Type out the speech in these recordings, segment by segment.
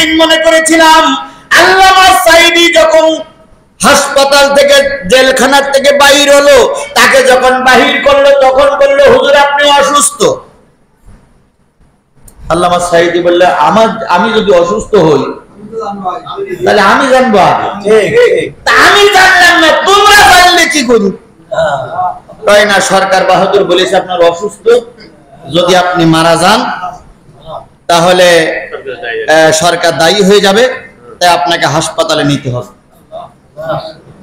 সেদিন মনে করেছিলাম আল্লামা সাঈদী যখন হাসপাতাল থেকে জেলখানার থেকে বাহির হলো, তাকে যখন বাহির করলো তখন বলল হুজুর আপনি অসুস্থ। আল্লামা সাঈদী বললে আমি যদি অসুস্থ হই তাহলে আমি জানবো আগে, আমি জানলাম না তোমরা জানলে কি করি? তাই না, সরকার বাহাদুর বলেছে আপনার অসুস্থ, যদি আপনি মারা যান তাহলে সরকার দায়ী হয়ে যাবে, তাই আপনাকে হাসপাতালে নিতে হবে।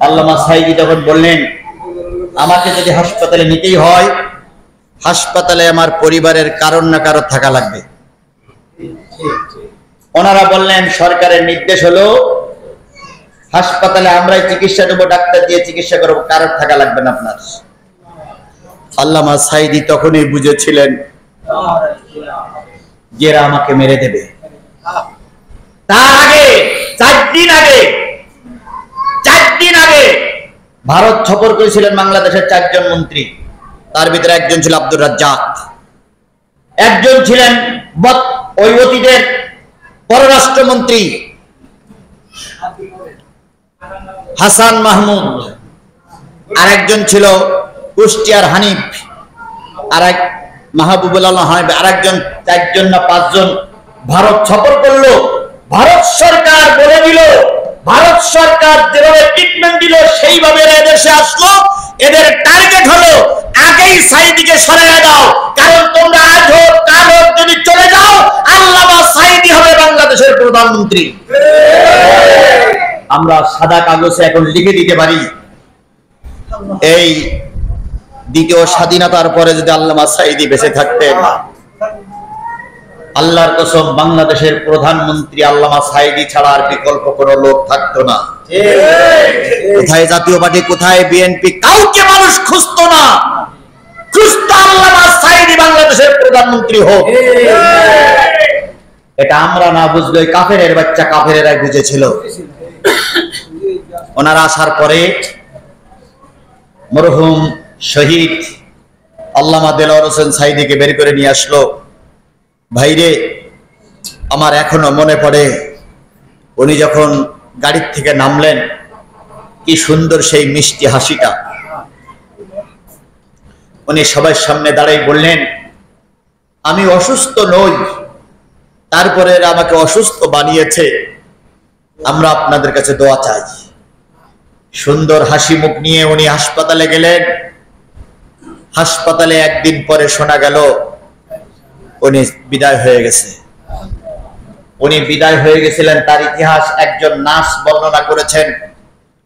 আল্লামা সাঈদী যখন বললেন আমাকে যদি হাসপাতালে নিতেই হয়, হাসপাতালে আমার পরিবারের কারণ না কারো থাকা লাগবে। ওনারা বললেন সরকারের নির্দেশ হলো হাসপাতালে আমরাই চিকিৎসা দেবো, ডাক্তার দিয়ে চিকিৎসা করবো, কারোর থাকা লাগবে না আপনার। আল্লামা সাঈদী তখনই বুঝেছিলেন যে এরা আমাকে মেরে দেবে। তার আগে 4 দিন আগে ভারত সফর করেছিলেন বাংলাদেশের 4 জন মন্ত্রী, তার ভিতরে একজন ছিল আব্দুর রাজ্জাক, একজন ছিলেন ওই অতীতের পররাষ্ট্রমন্ত্রী হাসান মাহমুদ, আর একজন ছিল কুষ্টিয়ার হানিফ, আর এক মাহবুবুল আলম হানিফ, আর একজন 4 জন না 5 জন ভারত সফর করলো। ভারত সরকার বলে দিল, ভারত সরকার যেভাবে ট্রিটমেন্ট দিল সেইভাবে এরা দেশে আসলো। এদের টার্গেট হলো আগেই সাঈদীকে সরিয়ে দাও, কারণ তোমরা আজ হোক কাল হোক যদি চলে যাও আল্লামা সাঈদী হবে বাংলাদেশের প্রধানমন্ত্রী। আমরা সাদা কাগজে এখন লিখে দিতে পারি এই দ্বিতীয় স্বাধীনতার পরে যদি আল্লামা সাঈদী বেঁচে থাকতেন, আল্লাহর কসম বাংলাদেশের প্রধানমন্ত্রী আল্লামা সাঈদী ছাড়া আর বিকল্প কোনো লোক থাকতো না। কোথায় জাতীয় পার্টি, কোথায় বিএনপি, কাউকে মানুষ খুঁজতো না, খুঁজতো আল্লামা সাঈদী বাংলাদেশের প্রধানমন্ত্রী হোক। এটা আমরা না বুঝলে কাফেরের বাচ্চা কাফেরেরাই বুঝেছিল। ওনারা আসার পরে মরহুম শহীদ আল্লামা দেলোয়ার হোসেন সাঈদীকে বের করে নিয়ে আসলো। ভাইরে, আমার এখনো মনে পড়ে উনি যখন গাড়ির থেকে নামলেন, কি সুন্দর সেই মিষ্টি হাসিটা। উনি সবার সামনে দাঁড়াই বললেন আমি অসুস্থ নই, তারপরে এরা আমাকে অসুস্থ বানিয়েছে, আমরা আপনাদের কাছে দোয়া চাই। সুন্দর হাসি মুখ নিয়ে উনি হাসপাতালে গেলেন। হাসপাতালে একদিন পরে শোনা গেল উনি বিদায় হয়ে গেছে। উনি বিদায় হয়ে গেছিলেন, তার ইতিহাস একজন নার্স বর্ণনা করেছেন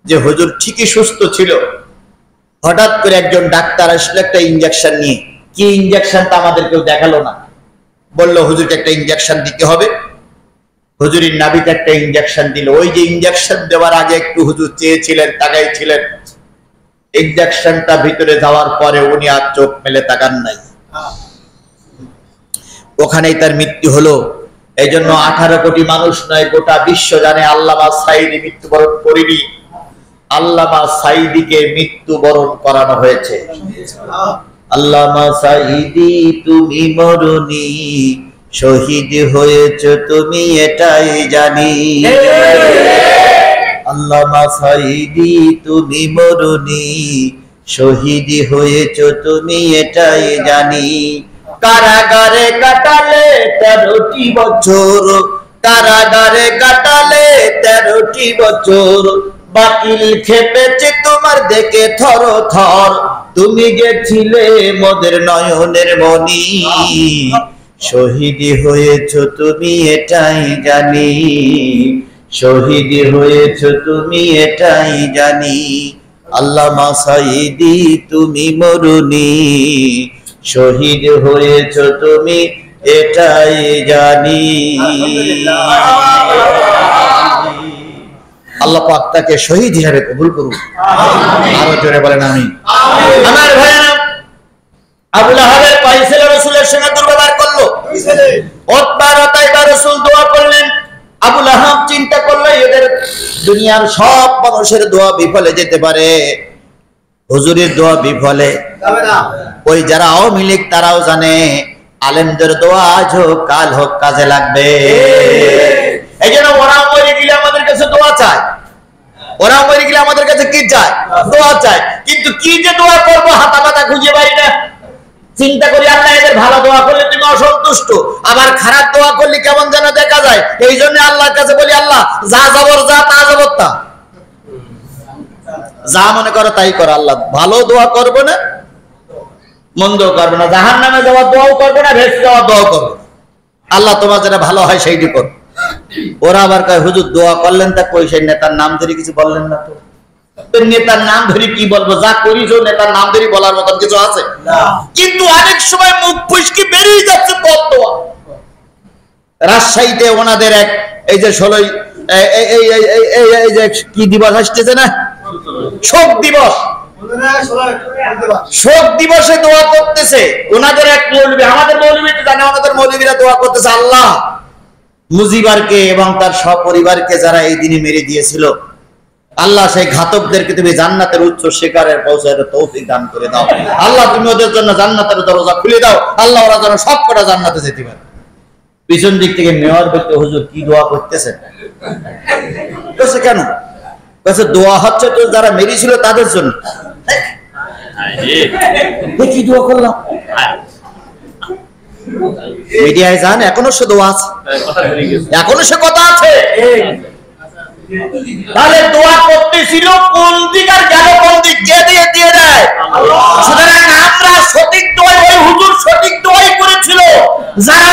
যে হুজুর ঠিকই সুস্থ ছিল, হঠাৎ করে একজন ডাক্তার আসলে একটা ইনজেকশন নিয়ে, কি ইনজেকশনটা আমাদের কেউ দেখালো না, বললো হুজুরকে একটা ইনজেকশন দিতে হবে। হুজুরের নাভিতে একটা ইনজেকশন দিল। ওই যে ইনজেকশন দেওয়ার আগে একটু হুজুর চেয়েছিলেন, তাকাইছিলেন, ইনজেকশনটা ভিতরে যাওয়ার পরে উনি আর চোখ মেলে তাকান নাই, ওখানেই তার মৃত্যু হলো। এই জন্য 18 কোটি মানুষ নয়, গোটা বিশ্ব জানে আল্লামা সাঈদী মৃত্যুবরণ করেনি, আল্লামা সাঈদীকে মৃত্যুবরণ করানো হয়েছে। আল্লামা সাঈদী তুমি মরুনি, শহীদ হয়েছ তুমি এটাই জানি। আল্লামা সাঈদী তুমি মরুনি, শহীদ হয়েছ তুমি এটাই জানি। কারাগারে কাটালে 13টি বছর, কারাগারে কাটালে 13টি বছর, বাতিল খেপেছে তোমার দেখে থর থর, তুমি গেছিলে মোদের নয়নের মনি, শহীদ হয়েছ তুমি এটাই জানি, শহীদ হয়েছ তুমি এটাই জানি। আল্লামা সাঈদী তুমি মরুনি, শহীদ হয়েছ তুমি এটাই জানি। আল্লাহ পাক তাকে শহীদ হিসেবে কবুল করুন, আরো জোরে বলেন আমিন। আমার ভাইরা, আবু লাহাবের পাইছিল রাসূলের সঙ্গে দুর্ব্যবহার করলো, উতবা রাতাইবা রাসূল দোয়া করলেন। আবু লাহাব চিন্তা করলো এদের দুনিয়ার সব মানুষের দোয়া বিফলে যেতে পারে, হুজুরের দোয়া বিফলে যাবে না। ওই যারা আওয়ামী লীগ তারাও জানে আলেমদের দোয়া আজ হোক কাল হোক কাজে লাগবে। এই জন্য ওরা মরে গেলে আমাদের কাছে কি চায়? দোয়া চায়। কিন্তু কি যে দোয়া করবো হাতা পাতা খুঁজে পাই না। চিন্তা করি আল্লাহ এদের ভালো দোয়া করলে তুমি অসন্তুষ্ট, আবার খারাপ দোয়া করলে কেমন যেন দেখা যায়। এই জন্য আল্লাহর কাছে বলি, আল্লাহ যা যাবর যা, তা যাবর তা, যা মনে করো তাই করো। আল্লাহ ভালো দোয়া করবো না, মন্দ করবো না, জাহান্নামে যাওয়ার দোয়াও করবো না, ভেসে যাওয়ার দোয়াও করবো না। আল্লাহ তোমার যেটা ভালো হয় সেইটি করো। ওরা আবার কয় হুজুর দোয়া করলেন তা কই সেই নেতার নাম ধরে কিছু বললেন না তো? নেতার নাম ধরে কি বলবো? যা করিস নেতার নাম ধরে বলার মতন কিছু আছে? কিন্তু অনেক সময় মুখ ফুসকি বেরিয়ে যাচ্ছে বদদোয়া। রাজশাহীতে ওনাদের এক এই যে 16 এই যে কি দিবস আসতেছে না, শোক দিবস, শোক দিবসে দোয়া করতেছে ওনাদের এক মৌলবী। আমাদের মৌলবী তো জানে, ওনাদের মৌলবীরা দোয়া করতেছে, আল্লাহ মুজিবারকে এবং তার সপরিবারকে যারা এই দিনে মেরে দিয়েছিল, আল্লাহ সেই ঘাতকদেরকে তুমি জান্নাতের উচ্চ শিখরে পৌঁছাতে তৌফিক দান করে দাও। আল্লাহ তুমি ওদের জন্য জান্নাতের দরজা খুলে দাও। আল্লাহ ওরা যেন সব কটা জান্নাতে যেতে পারে। পিছন দিক থেকে মেয়র বলতে, হুজুর কি দোয়া করতেছেন? কেন? দোয়া হচ্ছে তো যারা মেরেছিল তাদের জন্য। কি দোয়া করলাম? মিডিয়ায় যান, এখনো সে দোয়া আছে, এখনো সে কথা আছে। তাহলে দোয়া করতেছিল কোন দিক আর গেল কোন দিক? কে দিয়ে দিয়ে দেয়? সুতরাং আমরা সঠিক দোয়া, ওই হুজুর সঠিক দোয়াই করেছিল। যারা